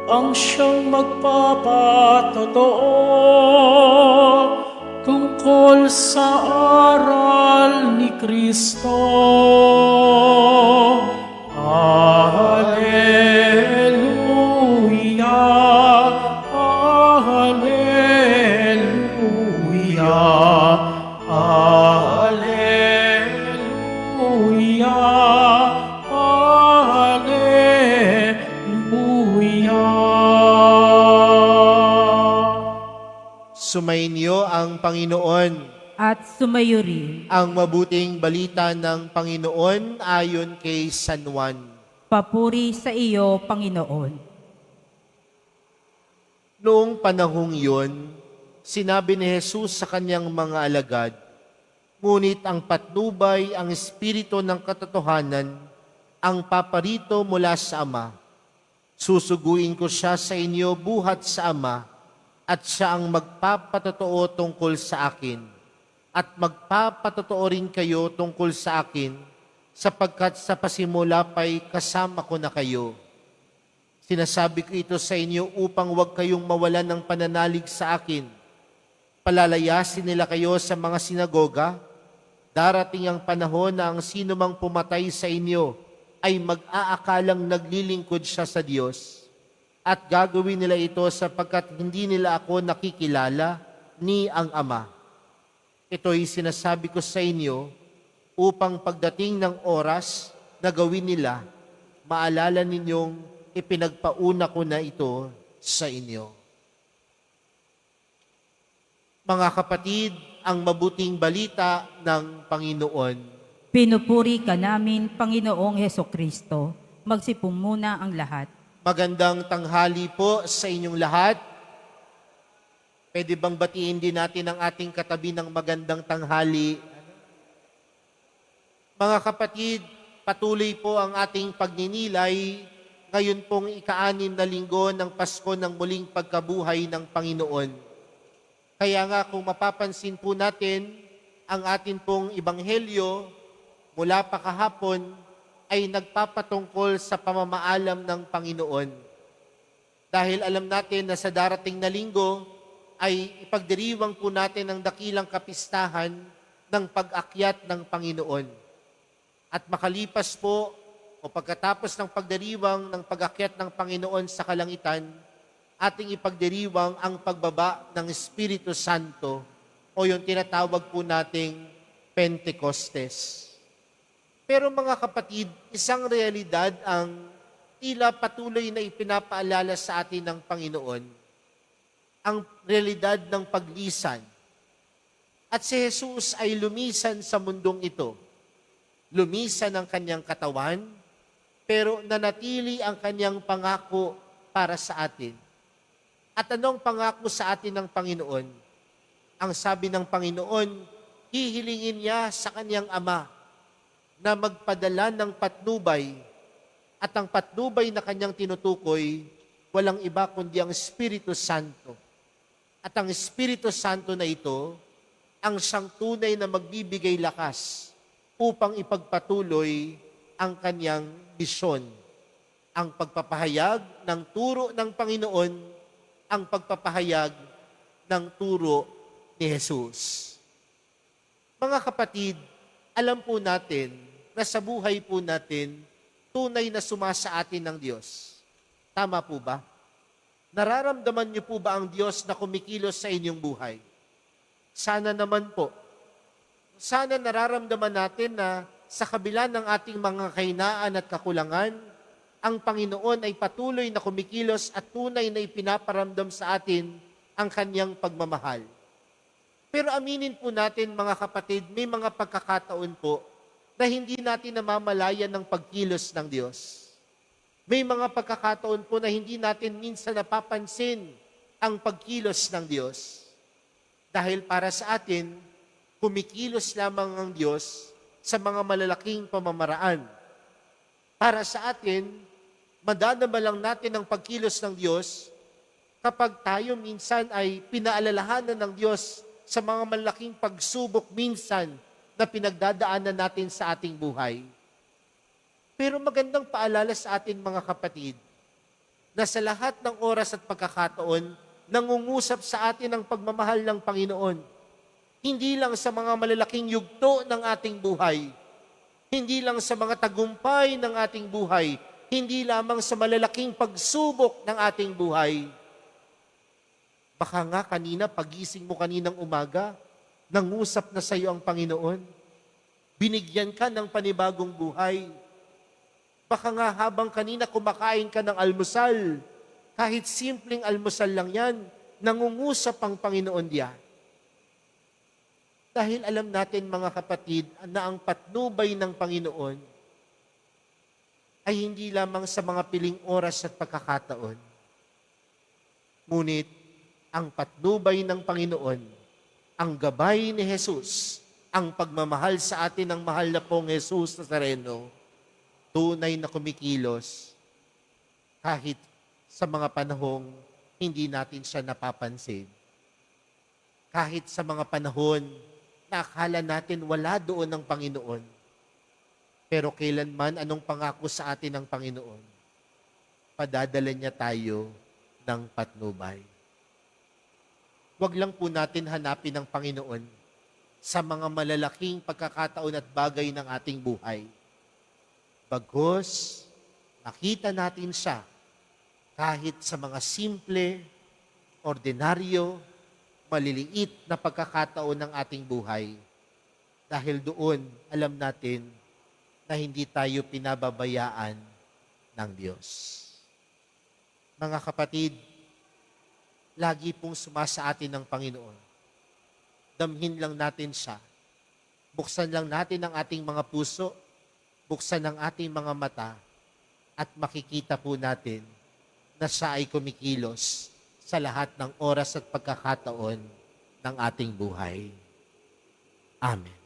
ang siyang magpapatotoo tungkol sa aral ni Kristo. Alleluia, Alleluia, Alleluia, Alleluia. Sumainyo ang Panginoon. At sumayo rin. Ang mabuting balita ng Panginoon ayon kay San Juan. Papuri sa iyo, Panginoon. Noong panahong yun, sinabi ni Jesus sa kanyang mga alagad, "Ngunit ang patnubay, ang espiritu ng katotohanan, ang paparito mula sa Ama. Susuguin ko siya sa inyo buhat sa Ama, at siya ang magpapatotoo tungkol sa akin. At magpapatotoo rin kayo tungkol sa akin, sapagkat sa pasimula pa'y kasama ko na kayo. Sinasabi ko ito sa inyo upang huwag kayong mawalan ng pananalig sa akin. Palalayasin nila kayo sa mga sinagoga. Darating ang panahon na ang sino mang pumatay sa inyo ay mag-aakalang naglilingkod siya sa Diyos. At gagawin nila ito sapagkat hindi nila ako nakikilala ni ang Ama. Ito'y sinasabi ko sa inyo upang pagdating ng oras na gawin nila, maalala ninyong ipinagpauna ko na ito sa inyo." Mga kapatid, ang mabuting balita ng Panginoon. Pinupuri ka namin, Panginoong Hesukristo. Magsipong muna ang lahat. Magandang tanghali po sa inyong lahat. Pwede bang batiin din natin ang ating katabi ng magandang tanghali? Mga kapatid, patuloy po ang ating pagninilay ngayon pong ika-6 na linggo ng Pasko ng muling pagkabuhay ng Panginoon. Kaya nga kung mapapansin po natin, ang atin pong ebanghelyo mula pa kahapon ay nagpapatungkol sa pamamaalam ng Panginoon. Dahil alam natin na sa darating na linggo, ay ipagdiriwang po natin ang dakilang kapistahan ng pag-akyat ng Panginoon. At makalipas po, o pagkatapos ng pagdiriwang ng pag-akyat ng Panginoon sa kalangitan, ating ipagdiriwang ang pagbaba ng Espiritu Santo o yung tinatawag po nating Pentecostes. Pero mga kapatid, isang realidad ang tila patuloy na ipinapaalala sa atin ng Panginoon, ang realidad ng paglisan. At si Jesus ay lumisan sa mundong ito. Lumisan ang kanyang katawan, pero nanatili ang kanyang pangako para sa atin. At anong pangako sa atin ng Panginoon? Ang sabi ng Panginoon, hihilingin niya sa kanyang Ama na magpadala ng patnubay, at ang patnubay na kanyang tinutukoy, walang iba kundi ang Espiritu Santo. At ang Espiritu Santo na ito, ang siyang tunay na magbibigay lakas upang ipagpatuloy ang kanyang misyon. Ang pagpapahayag ng turo ng Panginoon, ang pagpapahayag ng turo ni Jesus. Mga kapatid, alam po natin na sa buhay po natin, tunay na sumasa atin ng Diyos. Tama po ba? Nararamdaman niyo po ba ang Diyos na kumikilos sa inyong buhay? Sana naman po. Sana nararamdaman natin na sa kabila ng ating mga kahinaan at kakulangan, ang Panginoon ay patuloy na kumikilos at tunay na ipinaparamdam sa atin ang kanyang pagmamahal. Pero aminin po natin mga kapatid, may mga pagkakataon po na hindi natin namamalayan ng pagkilos ng Diyos. May mga pagkakataon po na hindi natin minsan napapansin ang pagkilos ng Diyos. Dahil para sa atin, kumikilos lamang ang Diyos sa mga malalaking pamamaraan. Para sa atin, madadama lang natin ang pagkilos ng Diyos kapag tayo minsan ay pinaalalahanan ng Diyos sa mga malaking pagsubok minsan na pinagdadaanan natin sa ating buhay. Pero magandang paalala sa atin mga kapatid, na sa lahat ng oras at pagkakataon, nangungusap sa atin ang pagmamahal ng Panginoon. Hindi lang sa mga malalaking yugto ng ating buhay, hindi lang sa mga tagumpay ng ating buhay, hindi lamang sa malalaking pagsubok ng ating buhay. Baka nga kanina, pagising mo kaninang umaga, nangusap na sa iyo ang Panginoon. Binigyan ka ng panibagong buhay. Baka nga habang kanina kumakain ka ng almusal, kahit simpleng almusal lang yan, nangungusap ang Panginoon diyan. Dahil alam natin mga kapatid na ang patnubay ng Panginoon ay hindi lamang sa mga piling oras at pagkakataon. Ngunit ang patnubay ng Panginoon, ang gabay ni Jesus, ang pagmamahal sa atin ng mahal na pong Jesus Nazareno, tunay na kumikilos kahit sa mga panahong hindi natin siya napapansin. Kahit sa mga panahon na akala natin wala doon ang Panginoon. Pero kailanman anong pangako sa atin ng Panginoon? Padadala niya tayo ng patnubay. Huwag lang po natin hanapin ang Panginoon sa mga malalaking pagkakataon at bagay ng ating buhay. Bagkus, makita natin siya kahit sa mga simple, ordinaryo, maliliit na pagkakataon ng ating buhay. Dahil doon, alam natin na hindi tayo pinababayaan ng Diyos. Mga kapatid, lagi pong sumasa atin ng Panginoon. Damhin lang natin siya. Buksan lang natin ang ating mga puso, buksan ang ating mga mata, at makikita po natin na siya ay kumikilos sa lahat ng oras at pagkakataon ng ating buhay. Amen.